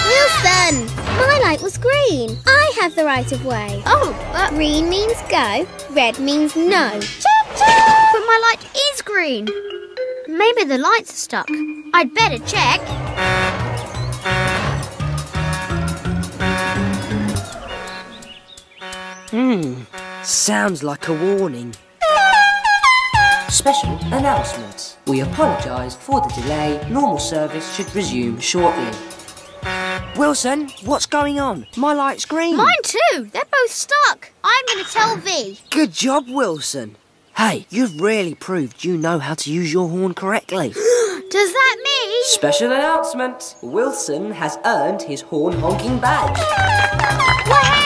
Wilson! My light was green. I have the right of way. Oh, Green means go, red means no. but my light is green. Maybe the lights are stuck. I'd better check. Sounds like a warning. Special announcement. We apologise for the delay. Normal service should resume shortly. Wilson, what's going on? My light's green. Mine too. They're both stuck. I'm going to tell V. Good job, Wilson. Hey, you've really proved you know how to use your horn correctly. Does that mean... Special announcement. Wilson has earned his horn honking badge. Well,